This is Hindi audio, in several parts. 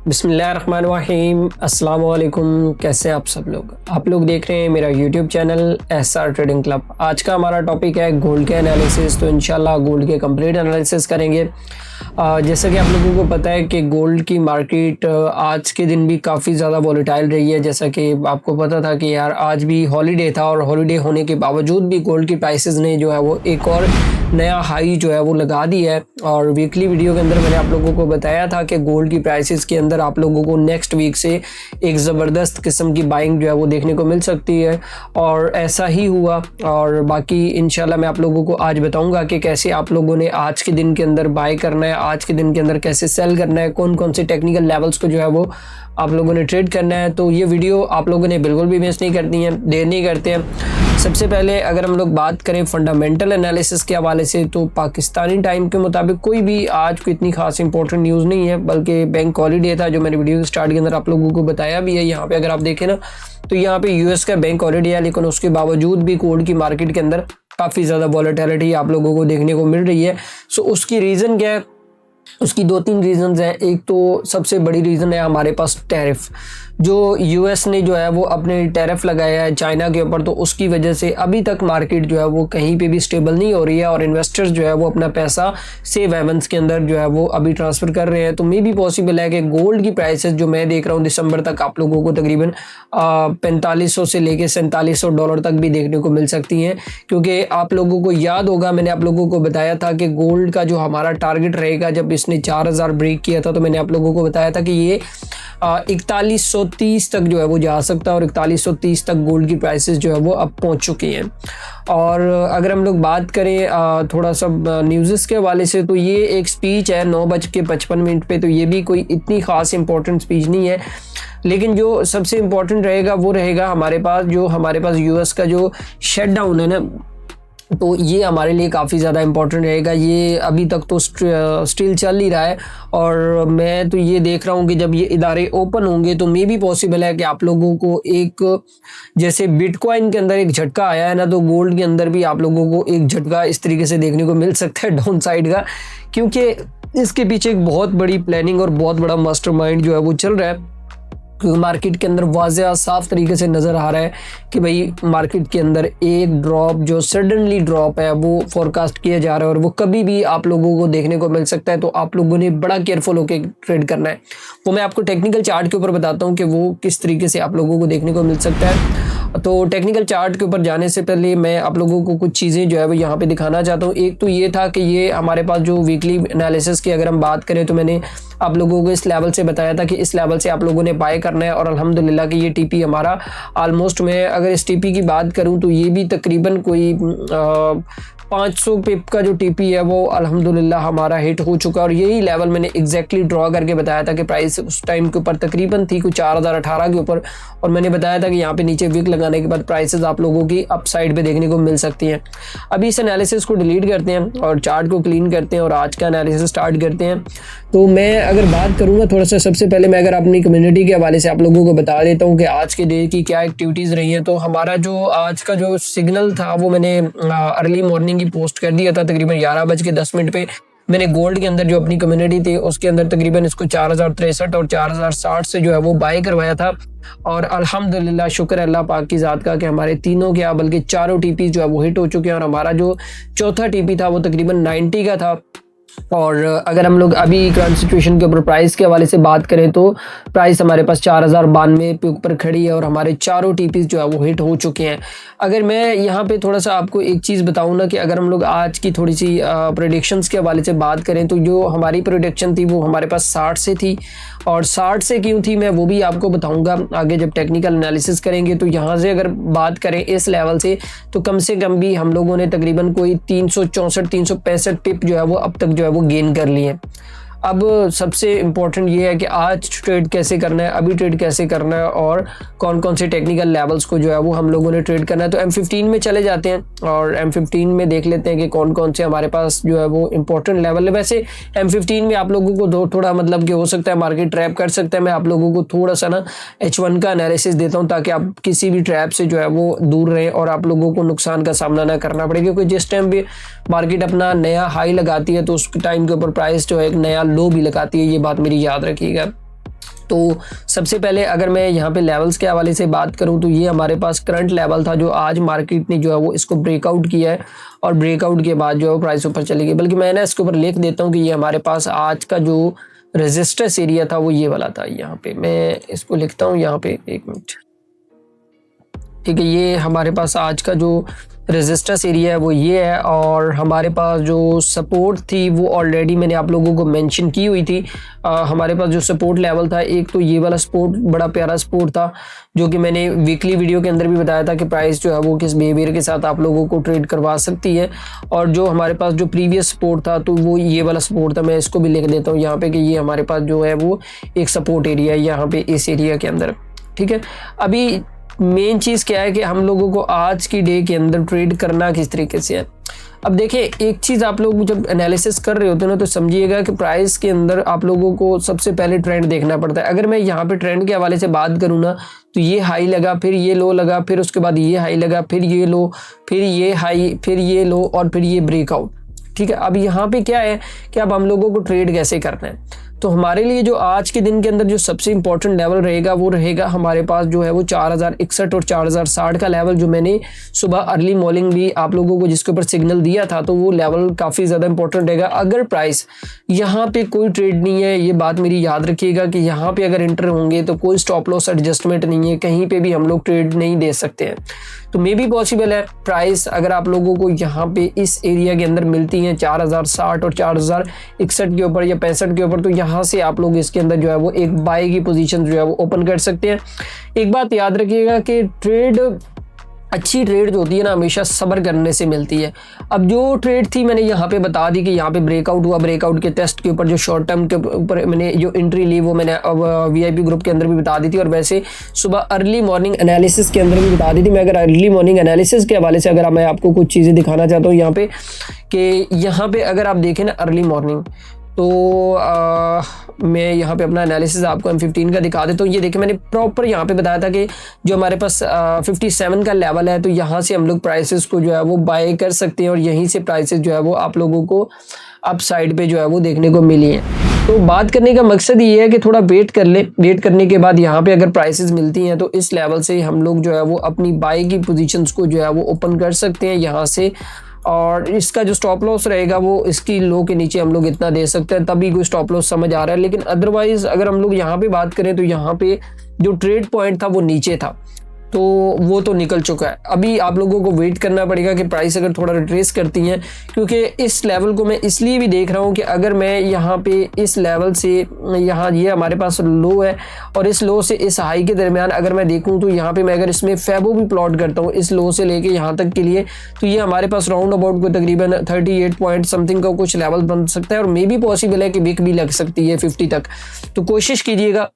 बिस्मिल्लाहिर्रहमानिर्रहीम, अस्सलाम वालेकुम। कैसे हैं आप लोग देख रहे हैं मेरा YouTube channel SR trading club. आज का हमारा टॉपिक है गोल्ड के एनालिसिस। तो इंशाल्लाह गोल्ड के कंप्लीट एनालिसिस करेंगे। जैसा कि आप लोगों को पता है कि गोल्ड की मार्केट आज के दिन भी काफ़ी ज़्यादा वॉलेटाइल रही है। जैसा कि आपको पता था कि यार आज भी हॉलीडे था और हॉलीडे होने के बावजूद भी गोल्ड की प्राइसेस ने जो है वो एक और नया हाई जो है वो लगा दिया है। और वीकली वीडियो के अंदर मैंने आप लोगों को बताया था कि गोल्ड की प्राइसेस के अंदर आप लोगों को नेक्स्ट वीक से एक ज़बरदस्त किस्म की बाइंग जो है वो देखने को मिल सकती है, और ऐसा ही हुआ। और बाकी इंशाल्लाह मैं आप लोगों को आज बताऊंगा कि कैसे आप लोगों ने आज के दिन के अंदर बाय करना है, आज के दिन के अंदर कैसे सेल करना है, कौन कौन से टेक्निकल लेवल्स को जो है वो आप लोगों ने ट्रेड करना है। तो ये वीडियो आप लोगों ने बिल्कुल भी मिस नहीं करनी है, देर नहीं करते हैं। सबसे पहले अगर हम लोग बात करें फंडामेंटल एनालिसिस के हवाले से, तो पाकिस्तानी टाइम के मुताबिक कोई भी आज को इतनी खास इंपॉर्टेंट न्यूज़ नहीं है, बल्कि बैंक हॉलीडे था जो मैंने वीडियो के स्टार्ट के अंदर आप लोगों को बताया भी है। यहाँ पे अगर आप देखें ना तो यहाँ पे यूएस का बैंक हॉलीडे है, लेकिन उसके बावजूद भी गोल्ड की मार्केट के अंदर काफ़ी ज़्यादा वॉलेटिलिटी आप लोगों को देखने को मिल रही है। सो उसकी रीज़न क्या है? उसकी दो तीन रीज़न्स हैं। एक तो सबसे बड़ी रीज़न है हमारे पास टैरिफ, जो यूएस ने जो है वो अपने टैरिफ लगाया है चाइना के ऊपर। तो उसकी वजह से अभी तक मार्केट जो है वो कहीं पे भी स्टेबल नहीं हो रही है, और इन्वेस्टर्स जो है वो अपना पैसा सेफ हेवन्स के अंदर जो है वो अभी ट्रांसफ़र कर रहे हैं। तो मे भी पॉसिबल है कि गोल्ड की प्राइसेस जो मैं देख रहा हूँ दिसंबर तक आप लोगों को तकरीबन 4500 से लेके $4700 तक भी देखने को मिल सकती हैं। क्योंकि आप लोगों को याद होगा मैंने आप लोगों को बताया था कि गोल्ड का जो हमारा टारगेट रहेगा, जब इसने 4000 ब्रेक किया था तो मैंने आप लोगों को बताया था कि ये 4130 तक जो है वो जा सकता है, और 4130 तक गोल्ड की प्राइसेस जो है वो अब पहुंच चुकी हैं। और अगर हम लोग बात करें थोड़ा सा न्यूज़ के हवाले से, तो ये एक स्पीच है 9:55 पे। तो ये भी कोई इतनी ख़ास इंपॉर्टेंट स्पीच नहीं है, लेकिन जो सबसे इम्पोर्टेंट रहेगा वो रहेगा हमारे पास यूएस का जो शटडाउन है ना, तो ये हमारे लिए काफ़ी ज़्यादा इम्पोर्टेंट रहेगा। ये अभी तक तो स्टिल चल ही रहा है, और मैं तो ये देख रहा हूँ कि जब ये इदारे ओपन होंगे तो मे भी पॉसिबल है कि आप लोगों को एक, जैसे बिटकॉइन के अंदर एक झटका आया है ना, तो गोल्ड के अंदर भी आप लोगों को एक झटका इस तरीके से देखने को मिल सकता है डाउन साइड का। क्योंकि इसके पीछे एक बहुत बड़ी प्लानिंग और बहुत बड़ा मास्टरमाइंड जो है वो चल रहा है। मार्केट के अंदर वाज़ेह साफ तरीके से नज़र आ रहा है कि भाई मार्केट के अंदर एक ड्रॉप जो सडनली ड्रॉप है वो फोरकास्ट किया जा रहा है, और वो कभी भी आप लोगों को देखने को मिल सकता है। तो आप लोगों ने बड़ा केयरफुल होकर ट्रेड करना है। वो मैं आपको टेक्निकल चार्ट के ऊपर बताता हूँ कि वो किस तरीके से आप लोगों को देखने को मिल सकता है। तो टेक्निकल चार्ट के ऊपर जाने से पहले मैं आप लोगों को कुछ चीज़ें जो है वो यहाँ पे दिखाना चाहता हूँ। एक तो ये था कि ये हमारे पास जो वीकली एनालिसिस की अगर हम बात करें, तो मैंने आप लोगों को इस लेवल से बताया था कि इस लेवल से आप लोगों ने बाय करना है, और अल्हम्दुलिल्लाह कि ये टीपी हमारा ऑलमोस्ट, मैं अगर इस टीपी की बात करूं तो ये भी तकरीबन कोई 500 पिप का जो टीपी है वो अल्हम्दुलिल्लाह हमारा हिट हो चुका है। और यही लेवल मैंने एग्जैक्टली ड्रॉ करके बताया था कि प्राइस उस टाइम के ऊपर तकरीबन थी कुछ 4018 के ऊपर, और मैंने बताया था कि यहाँ पे नीचे विक लगाने के बाद प्राइसेस आप लोगों की अप साइड पे देखने को मिल सकती हैं। अभी इस एनालिसिस को डिलीट करते हैं और चार्ट को क्लीन करते हैं और आज का एनालिसिस स्टार्ट करते हैं। तो मैं अगर बात करूँगा थोड़ा सा, सबसे पहले मैं अगर अपनी कम्युनिटी के हवाले से आप लोगों को बता देता हूँ कि आज के डे की क्या एक्टिविटीज़ रही हैं। तो हमारा जो आज का जो सिग्नल था वो मैंने अर्ली मॉर्निंग की पोस्ट कर दिया था तकरीबन 11:10 पे। मैंने गोल्ड के अंदर जो अपनी कम्युनिटी थी उसके अंदर तकरीबन इसको 4063 और 4060 से जो है वो बाय करवाया था। और अल्हम्दुलिल्लाह शुक्र है अल्लाह पाक की ज़ात का कि हमारे तीनों क्या बल्कि चारों टीपी जो है वो हिट हो चुके हैं, और हमारा जो चौथा टीपी था वो तकरीबन 90 का था। और अगर हम लोग अभी करंट सिचुएशन के ऊपर प्राइस के हवाले से बात करें तो प्राइस हमारे पास 4092 पे ऊपर खड़ी है, और हमारे चारों टीपीज जो है वो हिट हो चुके हैं। अगर मैं यहाँ पे थोड़ा सा आपको एक चीज़ बताऊँ ना कि अगर हम लोग आज की थोड़ी सी प्रेडिक्शंस के हवाले से बात करें, तो जो हमारी प्रेडिक्शन थी वो हमारे पास 60 से थी, और 60 से क्यों थी मैं वो भी आपको बताऊंगा आगे जब टेक्निकल एनालिसिस करेंगे। तो यहाँ से अगर बात करें इस लेवल से, तो कम से कम भी हम लोगों ने तकरीबन कोई 364 365 टिप जो है वो अब तक जो है वो गेन कर लिए। अब सबसे इम्पोर्टेंट ये है कि आज ट्रेड कैसे करना है, अभी ट्रेड कैसे करना है, और कौन कौन से टेक्निकल लेवल्स को जो है वो हम लोगों ने ट्रेड करना है। तो M15 में चले जाते हैं और M15 में देख लेते हैं कि कौन कौन से हमारे पास जो है वो इम्पोर्टेंट लेवल है। वैसे M15 में आप लोगों को थोड़ा मतलब कि हो सकता है मार्केट ट्रैप कर सकता है। मैं आप लोगों को थोड़ा सा ना H1 का एनालिसिस देता हूँ ताकि आप किसी भी ट्रैप से जो है वो दूर रहें और आप लोगों को नुकसान का सामना ना करना पड़े। क्योंकि जिस टाइम भी मार्केट अपना नया हाई लगाती है तो उस टाइम के ऊपर प्राइस जो है एक नया लो भी लगाती है, ये बात मेरी याद रखिएगा। तो सबसे पहले अगर मैं यहाँ पे लेवल्स के हवाले से बात करूँ तो ये हमारे पास करंट लेवल था जो आज मार्केट ने जो है वो इसको ब्रेकआउट किया है और ब्रेकआउट के बाद जो है वो प्राइस ऊपर चली गई। बल्कि मैं ना इसके ऊपर लिख देता हूँ कि ये हमारे पास आज का जो रेजिस्टेंस एरिया था वो ये वाला था। यहाँ पे मैं इसको लिखता हूँ, यहाँ पे 1 मिनट, ठीक है। ये हमारे पास आज का जो रेजिस्टेंस एरिया है वो ये है और हमारे पास जो सपोर्ट थी वो ऑलरेडी मैंने आप लोगों को मेंशन की हुई थी। हमारे पास जो सपोर्ट लेवल था, एक तो ये वाला सपोर्ट बड़ा प्यारा सपोर्ट था जो कि मैंने वीकली वीडियो के अंदर भी बताया था कि प्राइस जो है वो किस बिहेवियर के साथ आप लोगों को ट्रेड करवा सकती है। और जो हमारे पास जो प्रीवियस सपोर्ट था तो वो ये वाला सपोर्ट था। मैं इसको भी लिख देता हूँ यहाँ पे कि ये हमारे पास जो है वो एक सपोर्ट एरिया है यहाँ पे इस एरिया के अंदर, ठीक है। अभी मेन चीज़ क्या है कि हम लोगों को आज की डे के अंदर ट्रेड करना किस तरीके से है। अब देखिए, एक चीज़ आप लोग जब एनालिसिस कर रहे होते हैं ना तो समझिएगा कि प्राइस के अंदर आप लोगों को सबसे पहले ट्रेंड देखना पड़ता है। अगर मैं यहाँ पे ट्रेंड के हवाले से बात करूँ ना तो ये हाई लगा, फिर ये लो लगा, फिर उसके बाद ये हाई लगा, फिर ये लो, फिर ये हाई, फिर ये लो और फिर ये ब्रेकआउट, ठीक है। अब यहाँ पे क्या है कि अब हम लोगों को ट्रेड कैसे करना है। तो हमारे लिए जो आज के दिन के अंदर जो सबसे इंपॉर्टेंट लेवल रहेगा वो रहेगा हमारे पास जो है वो 4061 और 4060 का लेवल, जो मैंने सुबह अर्ली मॉर्निंग भी आप लोगों को जिसके ऊपर सिग्नल दिया था। तो वो लेवल काफ़ी ज़्यादा इंपॉर्टेंट रहेगा। अगर प्राइस यहाँ पे कोई ट्रेड नहीं है, ये बात मेरी याद रखिएगा कि यहाँ पे अगर एंटर होंगे तो कोई स्टॉप लॉस एडजस्टमेंट नहीं है, कहीं पे भी हम लोग ट्रेड नहीं दे सकते हैं। तो मे भी पॉसिबल है प्राइस अगर आप लोगों को यहाँ पे इस एरिया के अंदर मिलती हैं 4060 और 4061 के ऊपर या 65 के ऊपर, तो यहाँ से आप लोग इसके अंदर जो है वो एक बाय की पोजीशन जो है वो ओपन कर सकते हैं। एक बात याद रखिएगा कि अच्छी ट्रेड जो होती है ना हमेशा सब्र करने से मिलती है। अब जो ट्रेड थी मैंने यहाँ पे बता दी कि यहाँ पे ब्रेकआउट हुआ, ब्रेकआउट के टेस्ट के ऊपर जो शॉर्ट टर्म के ऊपर मैंने जो एंट्री ली वो मैंने VIP ग्रुप के अंदर भी बता दी थी और वैसे सुबह अर्ली मॉर्निंग एनालिसिस के अंदर भी बता दी थी। मैं अगर अर्ली मॉर्निंग एनालिसिस के हवाले से अगर मैं आपको कुछ चीज़ें दिखाना चाहता हूँ यहाँ पे कि यहाँ पे अगर आप देखें ना अर्ली मॉर्निंग तो मैं यहाँ पे अपना एनालिसिस आपको M15 का दिखा देता हूँ। ये देखिए मैंने प्रॉपर यहाँ पे बताया था कि जो हमारे पास 57 का लेवल है तो यहाँ से हम लोग प्राइसेस को जो है वो बाय कर सकते हैं और यहीं से प्राइसेस जो है वो आप लोगों को अप साइड पे जो है वो देखने को मिली है। तो बात करने का मकसद ये है कि थोड़ा वेट कर ले, वेट करने के बाद यहाँ पे अगर प्राइसेस मिलती हैं तो इस लेवल से हम लोग जो है वो अपनी बाय की पोजीशंस को जो है वो ओपन कर सकते हैं यहाँ से। और इसका जो स्टॉप लॉस रहेगा वो इसकी लो के नीचे हम लोग इतना दे सकते हैं, तभी कोई स्टॉप लॉस समझ आ रहा है। लेकिन अदरवाइज अगर हम लोग यहाँ पे बात करें तो यहाँ पे जो ट्रेड पॉइंट था वो नीचे था तो वो तो निकल चुका है। अभी आप लोगों को वेट करना पड़ेगा कि प्राइस अगर थोड़ा रिट्रेस करती हैं, क्योंकि इस लेवल को मैं इसलिए भी देख रहा हूँ कि अगर मैं यहाँ पे इस लेवल से यहाँ ये हमारे पास लो है और इस लो से इस हाई के दरमियान अगर मैं देखूँ तो यहाँ पे मैं अगर इसमें फैबो भी प्लॉट करता हूँ इस लो से लेके यहाँ तक के लिए तो ये हमारे पास राउंड अबाउट को तकरीबन 38 पॉइंट समथिंग का कुछ लेवल बन सकता है और मे भी पॉसिबल है कि विक भी लग सकती है 50 तक। तो कोशिश कीजिएगा,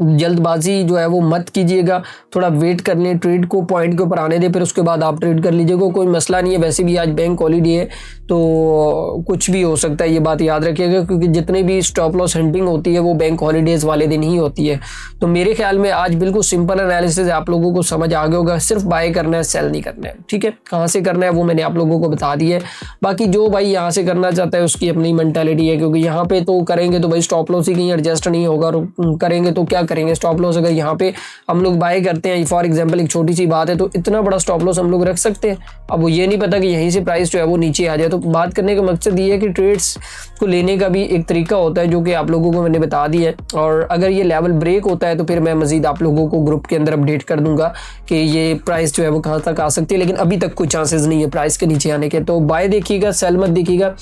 जल्दबाजी जो है वो मत कीजिएगा, थोड़ा वेट कर लें, ट्रेड को पॉइंट के ऊपर आने दें, फिर उसके बाद आप ट्रेड कर लीजिएगा, कोई मसला नहीं है। वैसे भी आज बैंक हॉलीडे है तो कुछ भी हो सकता है, ये बात याद रखिएगा, क्योंकि जितने भी स्टॉप लॉस हंटिंग होती है वो बैंक हॉलीडेज़ वाले दिन ही होती है। तो मेरे ख्याल में आज बिल्कुल सिंपल एनालिसिस आप लोगों को समझ आ गया होगा, सिर्फ बाय करना है, सेल नहीं करना है, ठीक है। कहाँ से करना है वो मैंने आप लोगों को बता दिया है। बाकी जो भाई यहाँ से करना चाहता है उसकी अपनी मेंटालिटी है, क्योंकि यहाँ पे तो करेंगे तो भाई स्टॉप लॉस ही कहीं एडजस्ट नहीं होगा, करेंगे तो क्या करेंगे। स्टॉप लॉस अगर यहाँ पे हम लोग बाय करते हैं, फॉर एग्जांपल एक छोटी सी बात है, तो इतना बड़ा स्टॉप लॉस हम लोग रख सकते हैं। अब वो ये नहीं पता कि यहीं से प्राइस जो है वो नीचे आ जाए। तो बात करने का मकसद ये है कि ट्रेड्स को लेने का भी एक तरीका होता है जो कि आप लोगों को मैंने बता दिया है, और अगर ये लेवल ब्रेक होता है तो फिर मैं मजीद आप लोगों को ग्रुप के अंदर अपडेट कर दूंगा कि ये प्राइस जो है वो कहाँ तक आ सकती है। लेकिन अभी तक कोई चांसेस नहीं है प्राइस के नीचे आने के। तो बाय देखिएगा, सेल मत देखिएगा।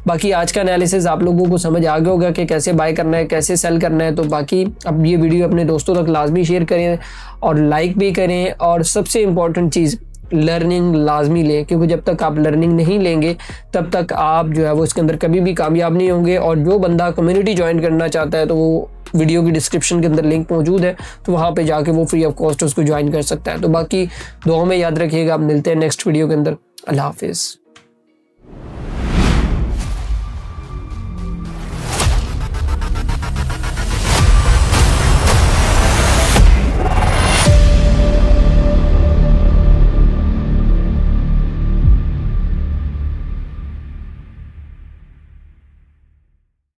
बाकी आज का एनालिसिस आप लोगों को समझ आ गया होगा कि कैसे बाय करना है, कैसे सेल करना है। तो बाकी अब ये वीडियो अपने दोस्तों तक लाजमी शेयर करें और लाइक भी करें, और सबसे इम्पॉर्टेंट चीज़ लर्निंग लाजमी लें, क्योंकि जब तक आप लर्निंग नहीं लेंगे तब तक आप जो है वो इसके अंदर कभी भी कामयाब नहीं होंगे। और जो बंदा कम्युनिटी ज्वाइन करना चाहता है तो वो वीडियो की डिस्क्रिप्शन के अंदर लिंक मौजूद है, तो वहाँ पे जाके वो फ्री ऑफ कॉस्ट उसको ज्वाइन कर सकता है। तो बाकी दुआ में याद रखिएगा, आप मिलते हैं नेक्स्ट वीडियो के अंदर। अल्लाह हाफिज़।